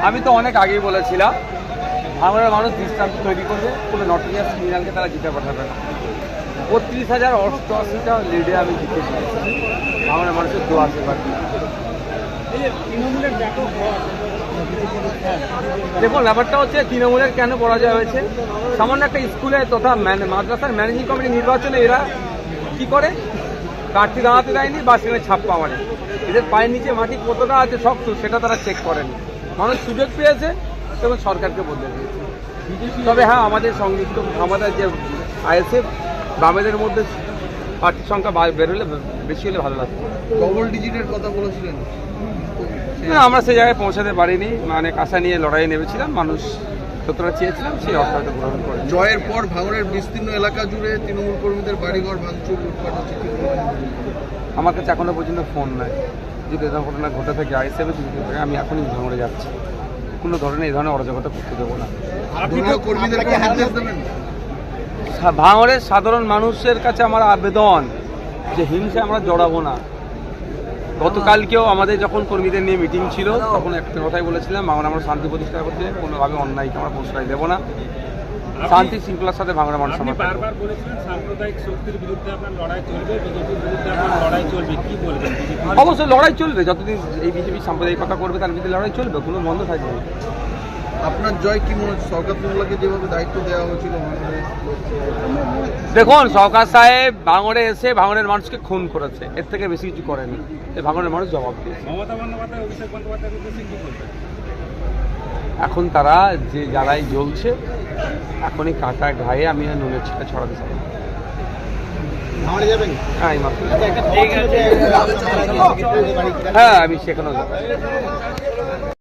আমি তো অনেক আগেই বলেছিলাম ভাঙড়ের মানুষ দৃষ্টান্ত তৈরি করবে, কোনো নটোরিয়াস ক্রিমিনালকে তারা জিতে পাঠাবে না। 32,088টা লিডে আমি জিতে পেরেছি ভাঙড়ের মানুষের দোয়া আশীর্বাদ। দেখুন ব্যাপারটা হচ্ছে তৃণমূলের কেন পরাজয় হয়েছে, সামান্য একটা স্কুলে তথা মাদ্রাসার ম্যানেজিং কমিটি নির্বাচনে এরা কি করে প্রার্থী দাঁড়াতে দেয়নি বা সেখানে ছাপ্পা মারে। এদের পায়ের নিচে মাটি কতটা আছে শক্ত সেটা তারা চেক করেনি। মানুষ সুযোগ পেয়েছে এবং সরকারকে বদলে দিয়েছে। তবে হ্যাঁ, আমাদের সংযুক্ত আমাদের যে আইএসএফ বামেদের মধ্যে প্রার্থীর সংখ্যা বেরোলে বেশি হলে ভালো লাগবে। ডবল ডিজিটের কথা বলেছিলেন, আমরা সেই জায়গায় পৌঁছাতে পারিনি, অনেক আশা নিয়ে লড়াইয়ে নেমেছিলাম, মানুষ যতটা চেয়েছিলাম সেই অর্থটা গ্রহণ করে। জয়ের পর ভাঙড়ের বিস্তীর্ণ এলাকা জুড়ে তৃণমূল কর্মীদের বাড়িঘর ভাঙচুর লুটপাট হচ্ছে, আমার কাছে এখনো পর্যন্ত ফোন নাই। যদি এরকম ঘটনা ঘটে থাকে আইএসএফে আমি এখনই ভাঙড়ে যাচ্ছি, কোনো ধরনের এই ধরনের অরাজকতা করতে দেবো না। ভাঙড়ের সাধারণ মানুষের কাছে আমার আবেদন যে হিংসা আমরা জড়াবো না। গতকালকেও আমাদের যখন কর্মীদের নিয়ে মিটিং ছিল তখন একটা কথাই বলেছিলাম, ভাঙড়ে আমরা শান্তি প্রতিষ্ঠা করতে কোনোভাবে অন্যায়কে আমরা প্রশ্রয় দেবো না, শান্তি শৃঙ্খলার সাথে ভাঙড়ের মানুষ। বারবার বলেছিলেন সাম্প্রদায়িক শক্তির বিরুদ্ধে আপনার লড়াই চলবে, বিজেপির বিরুদ্ধে আপনার লড়াই চলবে, কি বলবেন? অবশ্যই লড়াই চলবে, যতদিন এই বিজেপি সাম্প্রদায়িকতা করবে তার বিরুদ্ধে লড়াই চলবে, কোনো বন্ধ থাকবে না। আপনার জয় কি মনে হচ্ছে? সরকার মোল্লাকে যেভাবে দায়িত্ব দেওয়া হয়েছিল, দেখুন সরকার সাহেব ভাঙড়ে এসে ভাঙড়ের মানুষকে খুন করেছে, এর থেকে বেশি কিছু করেনি। ভাঙড়ের মানুষ জবাব দিয়েছে। মমতা বন্দ্যোপাধ্যায় অভিষেক বন্দ্যোপাধ্যায়ের উদ্দেশ্যে কি বলবেন? এখন তারা যে জ্বালায় জ্বলছে, এখনই কাটা গায়ে আমি নুনের ছিটা ছড়াতে চাই। হ্যাঁ আমি সেখানেও যাবো।